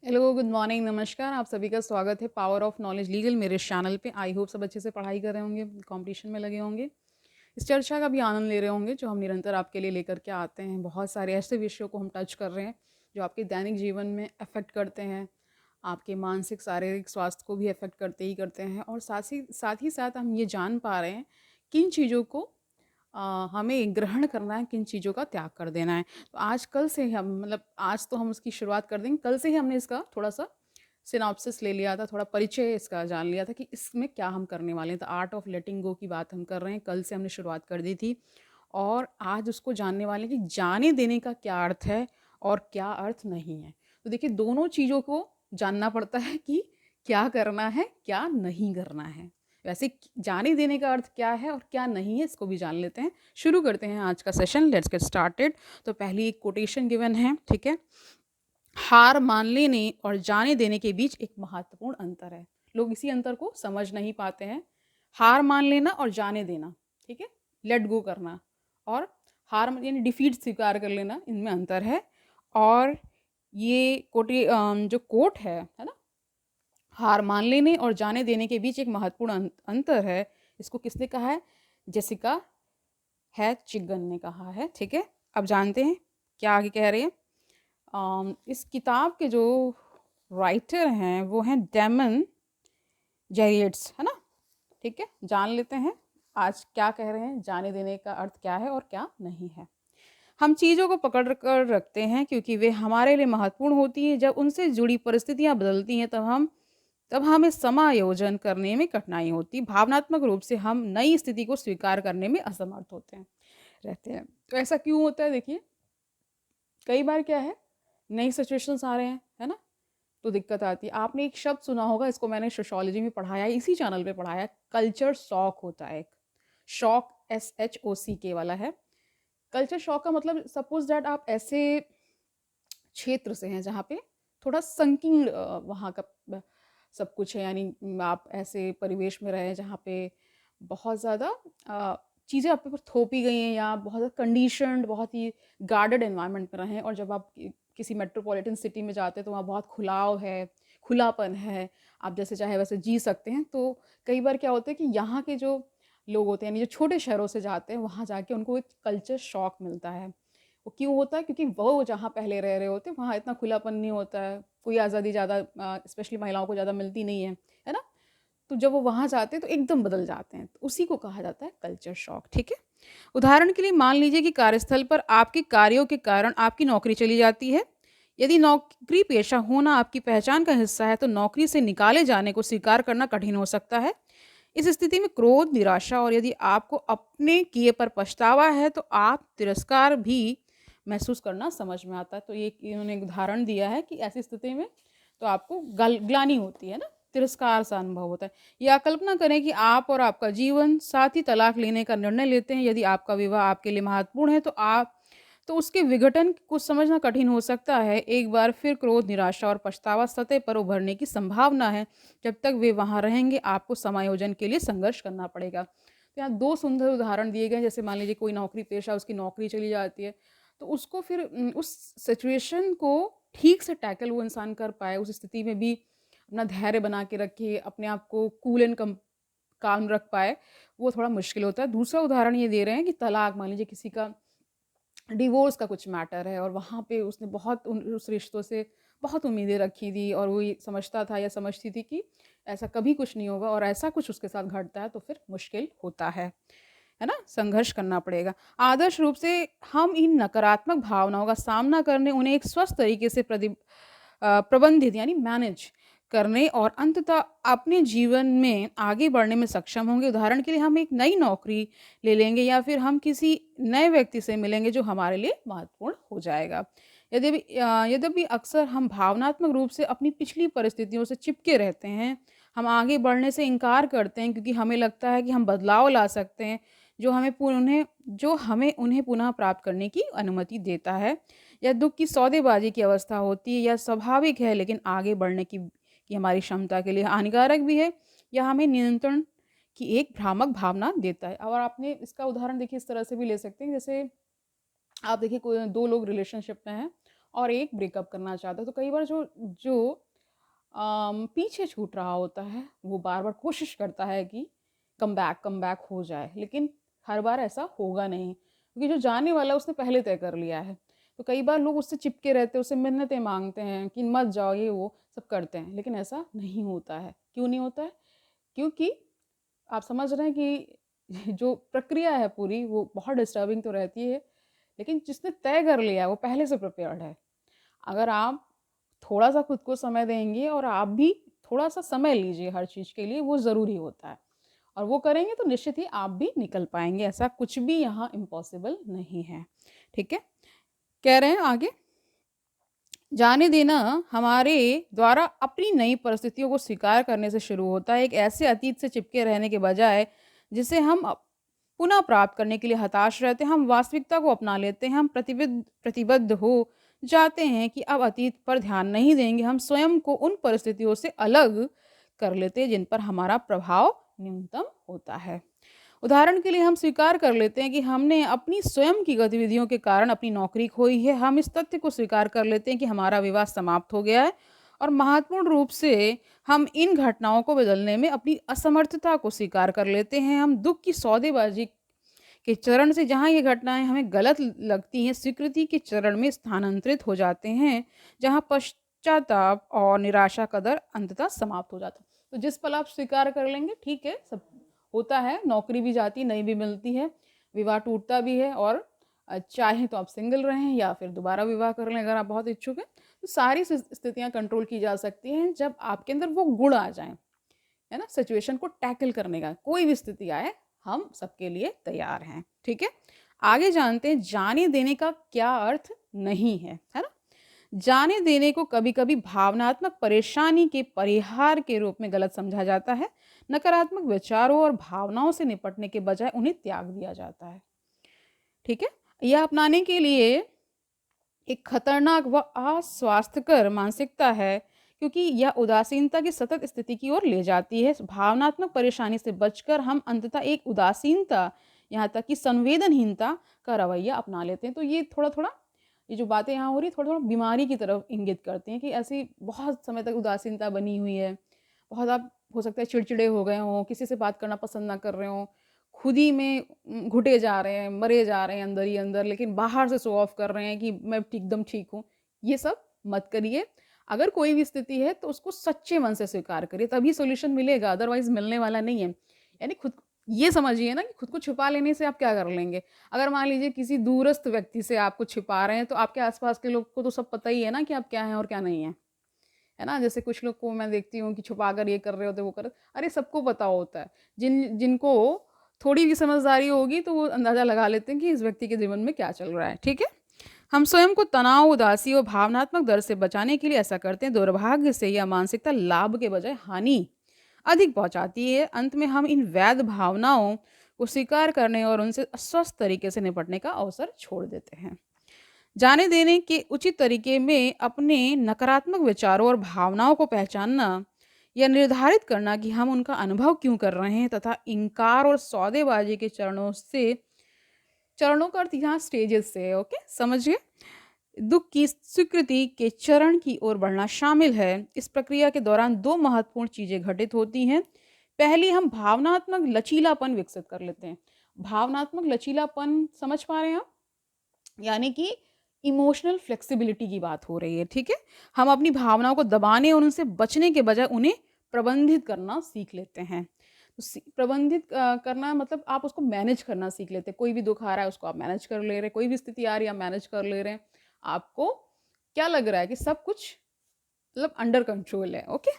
Hello, good morning, नमस्कार। आप सभी का स्वागत है पावर ऑफ नॉलेज लीगल मेरे इस चैनल पे। आई होप सब अच्छे से पढ़ाई कर रहे होंगे, कंपटीशन में लगे होंगे, इस चर्चा का भी आनंद ले रहे होंगे जो हम निरंतर आपके लिए लेकर के आते हैं। बहुत सारे ऐसे विषयों को हम टच कर रहे हैं जो आपके दैनिक जीवन में अफेक्ट करते हैं, आपके मानसिक शारीरिक स्वास्थ्य को भी अफेक्ट करते ही करते हैं। और साथ ही साथ हम ये जान पा रहे हैं किन चीज़ों को हमें ग्रहण करना है, किन चीज़ों का त्याग कर देना है। तो आज कल से ही हम मतलब आज तो हम उसकी शुरुआत कर देंगे, कल से ही हमने इसका थोड़ा-सा सिनॉप्सिस ले लिया था, थोड़ा परिचय इसका जान लिया था कि इसमें क्या हम करने वाले हैं। तो आर्ट ऑफ लेटिंग गो की बात हम कर रहे हैं, कल से हमने शुरुआत कर दी थी और आज उसको जानने वाले हैं कि जाने देने का क्या अर्थ है और क्या अर्थ नहीं है। तो देखिए दोनों चीज़ों को जानना पड़ता है कि क्या करना है, क्या नहीं करना है। वैसे जाने देने का अर्थ क्या है और क्या नहीं है, इसको भी जान लेते हैं। शुरू करते हैं आज का सेशन, लेट्स गेट स्टार्टेड। तो पहली एक कोटेशन गिवन है, ठीक है। हार मान लेने और जाने देने के बीच एक महत्वपूर्ण अंतर है। लोग इसी अंतर को समझ नहीं पाते हैं। हार मान लेना और जाने देना, ठीक है, लेट गो करना, और हार यानी डिफीट स्वीकार कर लेना, इनमें अंतर है। और ये जो कोट है ना, हार मान लेने और जाने देने के बीच एक महत्वपूर्ण अंतर है, इसको किसने कहा है? जेसिका है चिगन ने कहा है, ठीक है। अब जानते हैं क्या आगे कह रहे हैं। इस किताब के जो राइटर हैं वो हैं डेमन जेरियट्स, है ना, ठीक है। जान लेते हैं आज क्या कह रहे हैं, जाने देने का अर्थ क्या है और क्या नहीं है। हम चीज़ों को पकड़ कर रखते हैं क्योंकि वे हमारे लिए महत्वपूर्ण होती हैं। जब उनसे जुड़ी परिस्थितियां बदलती हैं तब हमें समायोजन करने में कठिनाई होती। भावनात्मक रूप से हम नई स्थिति को स्वीकार करने में असमर्थ होते हैं रहते हैं। तो ऐसा क्यों होता है? देखिए, कई बार क्या है, नई सिचुएशंस आ रहे हैं, है ना, तो दिक्कत आती है। आपने एक शब्द सुना होगा, इसको मैंने सोशियोलॉजी में पढ़ाया है, इसी चैनल पे पढ़ाया है। कल्चर शॉक होता है एक। शॉक SHOCK वाला है। कल्चर शॉक का मतलब सपोज दैट आप ऐसे क्षेत्र से हैं जहाँ पे थोड़ा संकीर्ण वहाँ का सब कुछ है, यानी आप ऐसे परिवेश में रहे जहाँ पे बहुत ज़्यादा चीज़ें आप पे थोपी गई हैं, या बहुत ज़्यादा कंडीशनड, बहुत ही गार्डेड एनवायरनमेंट में रहें। और जब आप किसी मेट्रोपॉलिटन सिटी में जाते हैं तो वहाँ बहुत खुलाव है, खुलापन है, आप जैसे चाहे वैसे जी सकते हैं। तो कई बार क्या होता है कि यहाँ के जो लोग होते हैं, यानी जो छोटे शहरों से जाते हैं, वहाँ जाके उनको एक कल्चर शॉक मिलता है। वो क्यों होता है? क्योंकि वो जहाँ पहले रह रहे होते हैं वहाँ इतना खुलापन नहीं होता है, कोई आज़ादी ज़्यादा स्पेशली महिलाओं को ज़्यादा मिलती नहीं है ना? तो जब वो वहाँ जाते हैं तो एकदम बदल जाते हैं, तो उसी को कहा जाता है कल्चर शॉक, ठीक है। उदाहरण के लिए मान लीजिए कि कार्यस्थल पर आपके कार्यों के कारण आपकी नौकरी चली जाती है। यदि नौकरी पेशा होना आपकी पहचान का हिस्सा है तो नौकरी से निकाले जाने को स्वीकार करना कठिन हो सकता है। इस स्थिति में क्रोध, निराशा, और यदि आपको अपने किए पर पछतावा है तो आप तिरस्कार भी महसूस करना समझ में आता है। तो ये इन्होंने एक उदाहरण दिया है कि ऐसी स्थिति में तो आपको ग्लानि होती है ना, तिरस्कार सा अनुभव होता है। या कल्पना करें कि आप और आपका जीवन साथ ही तलाक लेने का निर्णय लेते हैं। यदि आपका विवाह आपके लिए महत्वपूर्ण है तो उसके विघटन को समझना कठिन हो सकता है। एक बार फिर क्रोध, निराशा और पछतावा सतह पर उभरने की संभावना है। जब तक वे वहाँ रहेंगे आपको समायोजन के लिए संघर्ष करना पड़ेगा। तो यहाँ दो सुंदर उदाहरण दिए गए। जैसे मान लीजिए कोई नौकरी पेशा, उसकी नौकरी चली जाती है, तो उसको फिर उस सिचुएशन को ठीक से टैकल वो इंसान कर पाए, उस स्थिति में भी अपना धैर्य बना के रखे, अपने आप को कूल एंड काम रख पाए, वो थोड़ा मुश्किल होता है। दूसरा उदाहरण ये दे रहे हैं कि तलाक, मान लीजिए किसी का डिवोर्स का कुछ मैटर है और वहाँ पे उसने बहुत उस रिश्तों से बहुत उम्मीदें रखी थी, और वो ये समझता था या समझती थी कि ऐसा कभी कुछ नहीं होगा, और ऐसा कुछ उसके साथ घटता है तो फिर मुश्किल होता है ना, संघर्ष करना पड़ेगा। आदर्श रूप से हम इन नकारात्मक भावनाओं का सामना करने, उन्हें एक स्वस्थ तरीके से प्रबंधित यानी मैनेज करने और अंततः अपने जीवन में आगे बढ़ने में सक्षम होंगे। उदाहरण के लिए हम एक नई नौकरी ले लेंगे या फिर हम किसी नए व्यक्ति से मिलेंगे जो हमारे लिए महत्वपूर्ण हो जाएगा। यद्यपि अक्सर हम भावनात्मक रूप से अपनी पिछली परिस्थितियों से चिपके रहते हैं। हम आगे बढ़ने से इनकार करते हैं क्योंकि हमें लगता है कि हम बदलाव ला सकते हैं जो हमें उन्हें पुनः प्राप्त करने की अनुमति देता है। यह दुख की सौदेबाजी की अवस्था होती है, यह स्वाभाविक है, लेकिन आगे बढ़ने की हमारी क्षमता के लिए हानिकारक भी है। यह हमें नियंत्रण की एक भ्रामक भावना देता है। और आपने इसका उदाहरण देखिए इस तरह से भी ले सकते हैं, जैसे आप देखिए कोई दो लोग रिलेशनशिप में हैं और एक ब्रेकअप करना चाहता है। तो कई बार जो जो पीछे छूट रहा होता है वो बार-बार कोशिश करता है कि कम बैक हो जाए, लेकिन हर बार ऐसा होगा नहीं, क्योंकि जो जाने वाला है उसने पहले तय कर लिया है। तो कई बार लोग उससे चिपके रहते हैं, उससे मिन्नतें माँगते हैं कि मत जाओ, ये वो सब करते हैं, लेकिन ऐसा नहीं होता है। क्यों नहीं होता है? क्योंकि आप समझ रहे हैं कि जो प्रक्रिया है पूरी वो बहुत डिस्टर्बिंग तो रहती है, लेकिन जिसने तय कर लिया है वो पहले से प्रिपेयर्ड है। अगर आप थोड़ा-सा खुद को समय देंगे और आप भी थोड़ा-सा समय लीजिए हर चीज़ के लिए, वो ज़रूरी होता है। और वो करेंगे तो निश्चित ही आप भी निकल पाएँगे, ऐसा कुछ भी यहाँ इम्पॉसिबल नहीं है। ठीक है? कह रहे हैं आगे, जाने देना हमारे द्वारा अपनी नई परिस्थितियों को स्वीकार करने से शुरू होता है। एक ऐसे अतीत से चिपके रहने के बजाय जिसे हम पुनः प्राप्त करने के लिए हताश रहते हैं, हम वास्तविकता को अपना लेते हैं। हम प्रतिबद्ध हो जाते हैं कि अब अतीत पर ध्यान नहीं देंगे। हम स्वयं को उन परिस्थितियों से अलग कर लेते हैं जिन पर हमारा प्रभाव न्यूनतम होता है। उदाहरण के लिए हम स्वीकार कर लेते हैं कि हमने अपनी स्वयं की गतिविधियों के कारण अपनी नौकरी खोई है। हम इस तथ्य को स्वीकार कर लेते हैं कि हमारा विवाह समाप्त हो गया है, और महत्वपूर्ण रूप से हम इन घटनाओं को बदलने में अपनी असमर्थता को स्वीकार कर लेते हैं। हम दुख की सौदेबाजी के चरण से, जहाँ ये घटनाएं हमें गलत लगती हैं, स्वीकृति के चरण में स्थानांतरित हो जाते हैं, जहाँ पश्चाताप और निराशा का दर अंततः समाप्त हो जाता है। तो जिस पल आप स्वीकार कर लेंगे, ठीक है, सब होता है, नौकरी भी जाती, नई भी मिलती है, विवाह टूटता भी है, और चाहे तो आप सिंगल रहें या फिर दोबारा विवाह कर लें अगर आप बहुत इच्छुक हैं। तो सारी स्थितियाँ कंट्रोल की जा सकती हैं जब आपके अंदर वो गुण आ जाएँ, है ना? सिचुएशन को टैकल करने का, कोई भी स्थिति आए, हम सबके लिए तैयार हैं, ठीक है? आगे जानते हैं जाने देने का क्या अर्थ नहीं है ना? जाने देने को कभी-कभी भावनात्मक परेशानी के परिहार के रूप में गलत समझा जाता है। नकारात्मक विचारों और भावनाओं से निपटने के बजाय उन्हें त्याग दिया जाता है, ठीक है? यह अपनाने के लिए एक खतरनाक व अस्वास्थ्यकर मानसिकता है, क्योंकि यह उदासीनता की सतत स्थिति की ओर ले जाती है। भावनात्मक परेशानी से बचकर हम अंततः एक उदासीनता, यहाँ तक कि संवेदनहीनता का रवैया अपना लेते हैं। तो ये थोड़ा-थोड़ा, ये जो बातें यहाँ हो रही, थोड़ा-थोड़ा बीमारी की तरफ इंगित करती हैं कि ऐसी बहुत समय तक उदासीनता बनी हुई है। बहुत, आप हो सकता है चिड़चिड़े हो गए हों, किसी से बात करना पसंद ना कर रहे हों, खुद ही में घुटे जा रहे हैं, मरे जा रहे हैं अंदर ही अंदर, लेकिन बाहर से शो ऑफ कर रहे हैं कि मैं एकदम ठीक हूँ। ये सब मत करिए। अगर कोई भी स्थिति है तो उसको सच्चे मन से स्वीकार करिए, तभी सॉल्यूशन मिलेगा, अदरवाइज़ मिलने वाला नहीं है। यानी खुद, ये समझिए ना कि खुद को छुपा लेने से आप क्या कर लेंगे? अगर मान लीजिए किसी दूरस्थ व्यक्ति से आप कुछ छिपा रहे हैं, तो आपके आस-पास के लोग को तो सब पता ही है ना कि आप क्या हैं और क्या नहीं हैं। है ना? जैसे कुछ लोग को मैं देखती हूँ कि छुपाकर ये कर रहे होते हैं, वो कर, अरे सबको पता होता है। जिनको थोड़ी भी समझदारी होगी तो वो अंदाज़ा लगा लेते हैं कि इस व्यक्ति के जीवन में क्या चल रहा है, ठीक है? हम स्वयं को तनाव, उदासी और भावनात्मक दर्द से बचाने के लिए ऐसा करते हैं। दुर्भाग्य से यह मानसिकता लाभ के बजाय हानि अधिक पहुँचाती है। अंत में हम इन वैध भावनाओं को स्वीकार करने और उनसे स्वस्थ तरीके से निपटने का अवसर छोड़ देते हैं। जाने देने के उचित तरीके में अपने नकारात्मक विचारों और भावनाओं को पहचानना, या निर्धारित करना कि हम उनका अनुभव क्यों कर रहे हैं, तथा इनकार और सौदेबाजी के चरणों का अर्थ यहाँ स्टेजेस से है, ओके, समझिए। दुख की स्वीकृति के चरण की ओर बढ़ना शामिल है। इस प्रक्रिया के दौरान दो महत्वपूर्ण चीजें घटित होती हैं। पहली, हम भावनात्मक लचीलापन विकसित कर लेते हैं। भावनात्मक लचीलापन समझ पा रहे हैं आप? यानी कि इमोशनल फ्लेक्सिबिलिटी की बात हो रही है, ठीक है? हम अपनी भावनाओं को दबाने और उनसे बचने के बजाय उन्हें प्रबंधित करना सीख लेते हैं। तो प्रबंधित करना मतलब आप उसको मैनेज करना सीख लेते हैं। कोई भी दुख आ रहा है उसको आप मैनेज कर ले रहे हैं, कोई भी स्थिति आ रही है आप मैनेज कर ले रहे हैं। आपको क्या लग रहा है कि सब कुछ मतलब अंडर कंट्रोल है, ओके?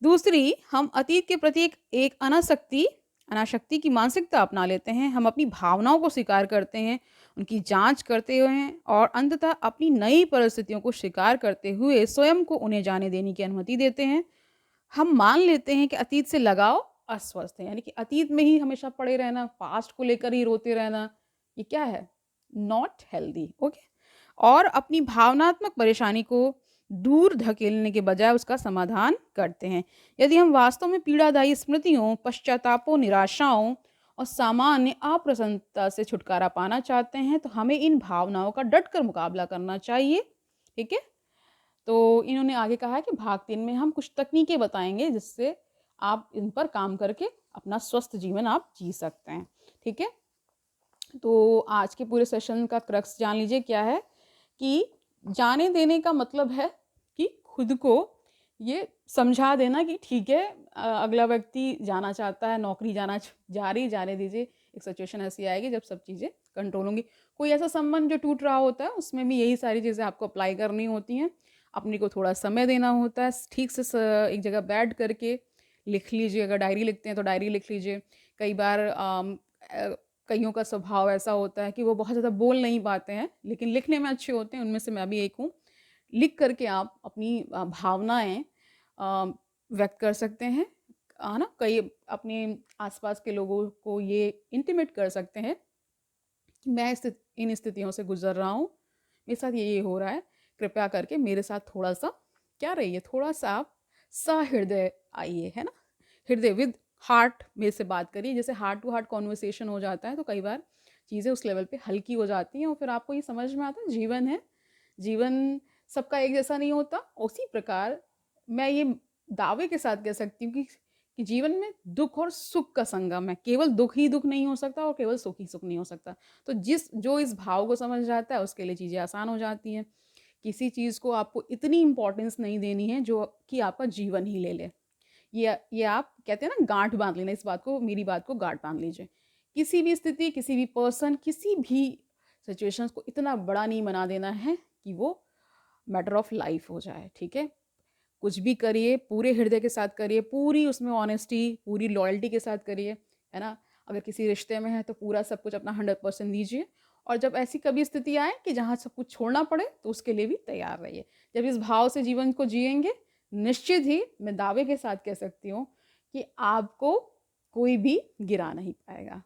दूसरी, हम अतीत के प्रति एक अनासक्ति की मानसिकता अपना लेते हैं। हम अपनी भावनाओं को स्वीकार करते हैं, उनकी जांच करते हुए, और अंततः अपनी नई परिस्थितियों को स्वीकार करते हुए स्वयं को उन्हें जाने देने की अनुमति देते हैं। हम मान लेते हैं कि अतीत से लगाव अस्वस्थ है, यानी कि अतीत में ही हमेशा पड़े रहना, पास्ट को लेकर ही रोते रहना, ये क्या है? Not healthy, okay? और अपनी भावनात्मक परेशानी को दूर धकेलने के बजाय उसका समाधान करते हैं। यदि हम वास्तव में पीड़ादायी स्मृतियों, पश्चातापों, निराशाओं और सामान्य अप्रसन्नता से छुटकारा पाना चाहते हैं, तो हमें इन भावनाओं का डटकर मुकाबला करना चाहिए, ठीक है। तो इन्होंने आगे कहा है कि भाग 3 में हम कुछ तकनीकें बताएंगे जिससे आप इन पर काम करके अपना स्वस्थ जीवन आप जी सकते हैं, ठीक है। तो आज के पूरे सेशन का क्रक्स जान लीजिए क्या है कि जाने देने का मतलब है कि खुद को ये समझा देना कि ठीक है, अगला व्यक्ति जाना चाहता है, नौकरी जा रही, जाने दीजिए। एक सिचुएशन ऐसी आएगी जब सब चीज़ें कंट्रोल होंगी। कोई ऐसा संबंध जो टूट रहा होता है उसमें भी यही सारी चीज़ें आपको अप्लाई करनी होती हैं। अपने को थोड़ा समय देना होता है, ठीक से एक जगह बैठ करके लिख लीजिए। अगर डायरी लिखते हैं तो डायरी लिख लीजिए। कई बार कईयों का स्वभाव ऐसा होता है कि वो बहुत ज़्यादा बोल नहीं पाते हैं लेकिन लिखने में अच्छे होते हैं, उनमें से मैं भी एक हूँ। लिख करके आप अपनी भावनाएं व्यक्त कर सकते हैं, है ना। कई अपने आसपास के लोगों को ये इंटीमेट कर सकते हैं कि मैं इन स्थितियों से गुजर रहा हूँ, मेरे साथ ये हो रहा है, कृपया करके मेरे साथ थोड़ा सा क्या रहिए, थोड़ा सा आप सहृदय आइए, है ना। हृदय विद हार्ट मेरे से बात करिए। जैसे हार्ट टू हार्ट कॉन्वर्सेशन हो जाता है तो कई बार चीज़ें उस लेवल पे हल्की हो जाती हैं और फिर आपको ये समझ में आता है जीवन है, जीवन सबका एक जैसा नहीं होता। उसी प्रकार मैं ये दावे के साथ कह सकती हूँ कि जीवन में दुख और सुख का संगम है। केवल दुख ही दुख नहीं हो सकता और केवल सुख ही सुख नहीं हो सकता। तो जो इस भाव को समझ जाता है उसके लिए चीज़ें आसान हो जाती हैं। किसी चीज़ को आपको इतनी इम्पोर्टेंस नहीं देनी है जो कि आपका जीवन ही ले ले। ये आप कहते हैं ना, गांठ बांध लेना। इस बात को, मेरी बात को गांठ बांध लीजिए। किसी भी स्थिति, किसी भी पर्सन, किसी भी सिचुएशंस को इतना बड़ा नहीं बना देना है कि वो मैटर ऑफ लाइफ हो जाए, ठीक है। कुछ भी करिए पूरे हृदय के साथ करिए, पूरी उसमें ऑनेस्टी, पूरी लॉयल्टी के साथ करिए, है ना। अगर किसी रिश्ते में है तो पूरा सब कुछ अपना 100% दीजिए। और जब ऐसी कभी स्थिति आए कि जहाँ सब कुछ छोड़ना पड़े तो उसके लिए भी तैयार रहिए। जब इस भाव से जीवन को जिएंगे, निश्चित ही मैं दावे के साथ कह सकती हूँ कि आपको कोई भी गिरा नहीं पाएगा।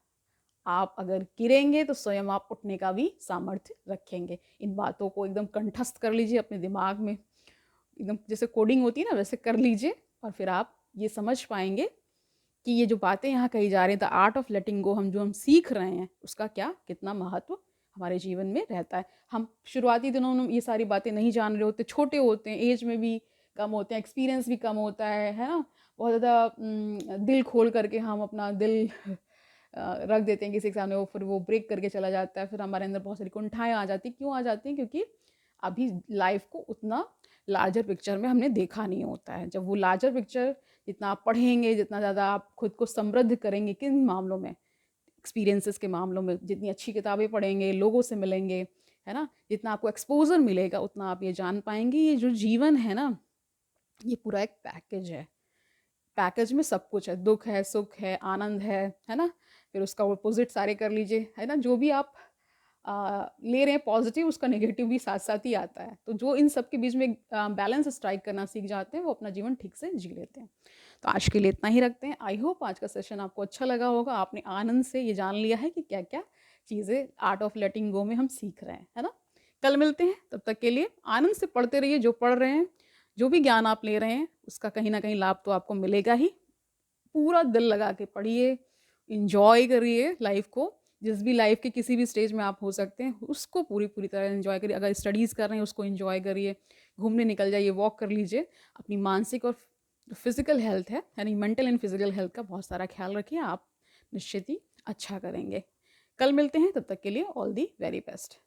आप अगर गिरेंगे तो स्वयं आप उठने का भी सामर्थ्य रखेंगे। इन बातों को एकदम कंठस्थ कर लीजिए अपने दिमाग में, एकदम जैसे कोडिंग होती है ना वैसे कर लीजिए। और फिर आप ये समझ पाएंगे कि ये जो बातें यहाँ कही जा रही हैं, द आर्ट ऑफ लेटिंग गो, हम सीख रहे हैं उसका क्या कितना महत्व हमारे जीवन में रहता है। हम शुरुआती दिनों में ये सारी बातें नहीं जान रहे होते, छोटे होते हैं, एज में भी कम होते हैं, एक्सपीरियंस भी कम होता है ना। बहुत ज़्यादा दिल खोल करके हम अपना दिल रख देते हैं किसी के सामने, वो फिर वो ब्रेक करके चला जाता है। फिर हमारे अंदर बहुत सारी कुंठाएं आ जाती हैं। क्यों आ जाती हैं? क्योंकि अभी लाइफ को उतना लार्जर पिक्चर में हमने देखा नहीं होता है। जब वो लार्जर पिक्चर जितना आप पढ़ेंगे, जितना ज़्यादा आप खुद को समृद्ध करेंगे, किन मामलों में, एक्सपीरियंसेस के मामलों में, जितनी अच्छी किताबें पढ़ेंगे, लोगों से मिलेंगे, है ना, जितना आपको एक्सपोजर मिलेगा उतना आप ये जान पाएंगे ये जो जीवन है ना, ये पूरा एक पैकेज है। पैकेज में सब कुछ है, दुख है, सुख है, आनंद है ना। फिर उसका अपोजिट सारे कर लीजिए, है ना। जो भी आप ले रहे हैं पॉजिटिव, उसका नेगेटिव भी साथ साथ ही आता है। तो जो इन सब के बीच में बैलेंस स्ट्राइक करना सीख जाते हैं वो अपना जीवन ठीक से जी लेते हैं। तो आज के लिए इतना ही रखते हैं। आई होप आज का सेशन आपको अच्छा लगा होगा। आपने आनंद से ये जान लिया है कि क्या क्या चीज़ें आर्ट ऑफ लेटिंग गो में हम सीख रहे हैं, है ना। कल मिलते हैं, तब तक के लिए आनंद से पढ़ते रहिए। जो पढ़ रहे हैं, जो भी ज्ञान आप ले रहे हैं, उसका कहीं ना कहीं लाभ तो आपको मिलेगा ही। पूरा दिल लगा के पढ़िए, इंजॉय करिए लाइफ को। जिस भी लाइफ के किसी भी स्टेज में आप हो सकते हैं उसको पूरी पूरी तरह एंजॉय करिए। अगर स्टडीज़ कर रहे हैं उसको एंजॉय करिए, घूमने निकल जाइए, वॉक कर लीजिए। अपनी मानसिक और फिजिकल हेल्थ है, यानी मेंटल एंड फिजिकल हेल्थ का बहुत सारा ख्याल रखिए। आप निश्चित ही अच्छा करेंगे। कल मिलते हैं, तब तक के लिए ऑल दी वेरी बेस्ट।